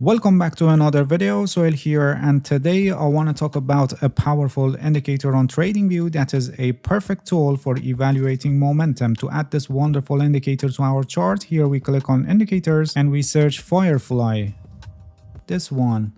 Welcome back to another video. Soil here, and today I want to talk about a powerful indicator on TradingView that is a perfect tool for evaluating momentum. To add this wonderful indicator to our chart, here we click on indicators and we search Firefly. This one.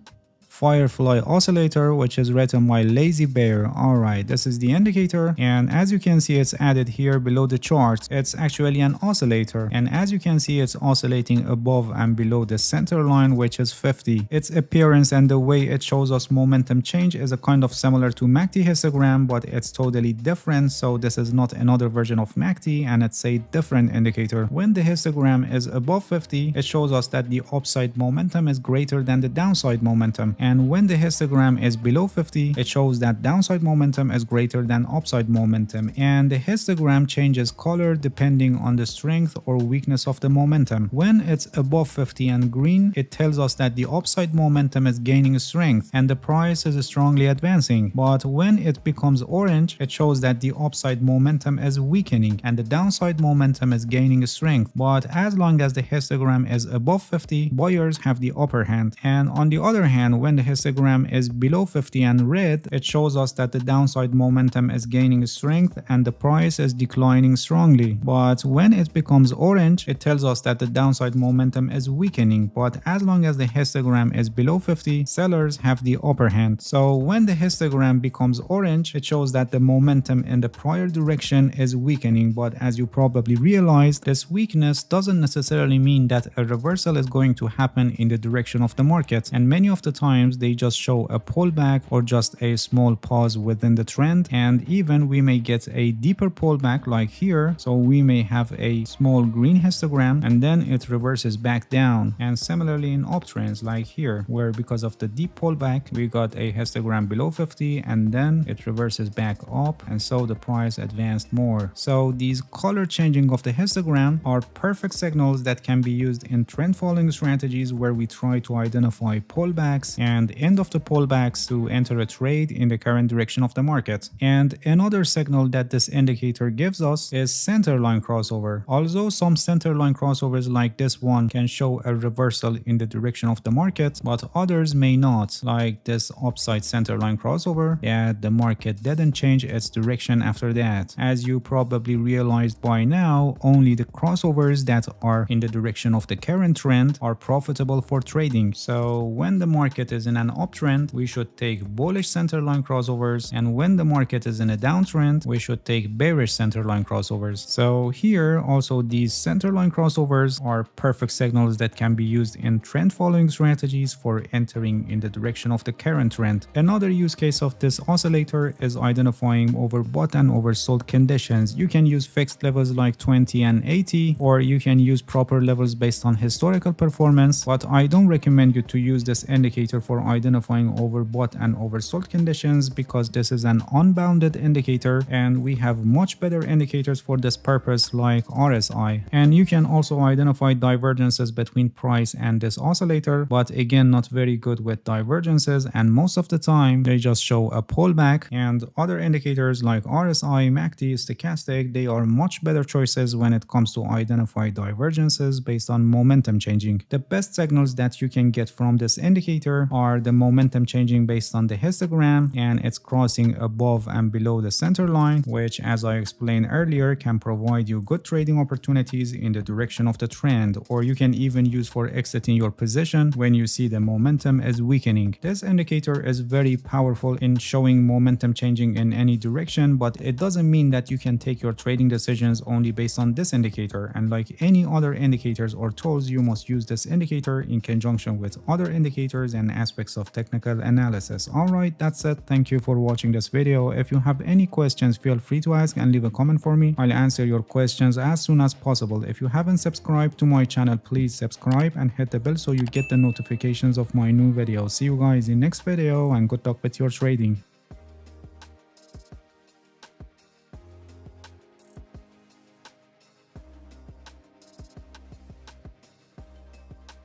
Firefly oscillator, which is written by Lazy Bear. Alright, this is the indicator, and as you can see, it's added here below the chart. It's actually an oscillator, and as you can see, it's oscillating above and below the center line, which is 50. Its appearance and the way it shows us momentum change is a kind of similar to MACD histogram, but it's totally different. So this is not another version of MACD, and it's a different indicator. When the histogram is above 50, it shows us that the upside momentum is greater than the downside momentum. And when the histogram is below 50, it shows that downside momentum is greater than upside momentum. And the histogram changes color depending on the strength or weakness of the momentum. When it's above 50 and green, it tells us that the upside momentum is gaining strength and the price is strongly advancing. But when it becomes orange, it shows that the upside momentum is weakening and the downside momentum is gaining strength. But as long as the histogram is above 50, buyers have the upper hand. And on the other hand, when the histogram is below 50 and red, it shows us that the downside momentum is gaining strength and the price is declining strongly. But when it becomes orange, it tells us that the downside momentum is weakening. But as long as the histogram is below 50, sellers have the upper hand. So when the histogram becomes orange, it shows that the momentum in the prior direction is weakening. But as you probably realized, this weakness doesn't necessarily mean that a reversal is going to happen in the direction of the market. And many of the times they just show a pullback or just a small pause within the trend, and even we may get a deeper pullback like here. So we may have a small green histogram and then it reverses back down, and similarly in uptrends like here, where because of the deep pullback we got a histogram below 50 and then it reverses back up, and so the price advanced more. So these color changing of the histogram are perfect signals that can be used in trend following strategies where we try to identify pullbacks and end of the pullbacks to enter a trade in the current direction of the market. And another signal that this indicator gives us is center line crossover. Although some center line crossovers like this one can show a reversal in the direction of the market, but others may not, like this upside center line crossover, that the market didn't change its direction after that. As you probably realized by now, only the crossovers that are in the direction of the current trend are profitable for trading. So when the market is in an uptrend, we should take bullish centerline crossovers, and when the market is in a downtrend, we should take bearish centerline crossovers. So here also these centerline crossovers are perfect signals that can be used in trend following strategies for entering in the direction of the current trend. Another use case of this oscillator is identifying overbought and oversold conditions. You can use fixed levels like 20 and 80, or you can use proper levels based on historical performance, but I don't recommend you to use this indicator for identifying overbought and oversold conditions because this is an unbounded indicator and we have much better indicators for this purpose like RSI. And you can also identify divergences between price and this oscillator, but again not very good with divergences, and most of the time they just show a pullback. And other indicators like RSI, MACD, stochastic, they are much better choices when it comes to identify divergences based on momentum changing. The best signals that you can get from this indicator are the momentum changing based on the histogram and it's crossing above and below the center line, which as I explained earlier can provide you good trading opportunities in the direction of the trend, or you can even use for exiting your position when you see the momentum is weakening. This indicator is very powerful in showing momentum changing in any direction, but it doesn't mean that you can take your trading decisions only based on this indicator, and like any other indicators or tools, you must use this indicator in conjunction with other indicators and aspects of technical analysis. Alright, that's it. Thank you for watching this video. If you have any questions, feel free to ask and leave a comment for me. I'll answer your questions as soon as possible. If you haven't subscribed to my channel, please subscribe and hit the bell so you get the notifications of my new videos. See you guys in next video and good luck with your trading.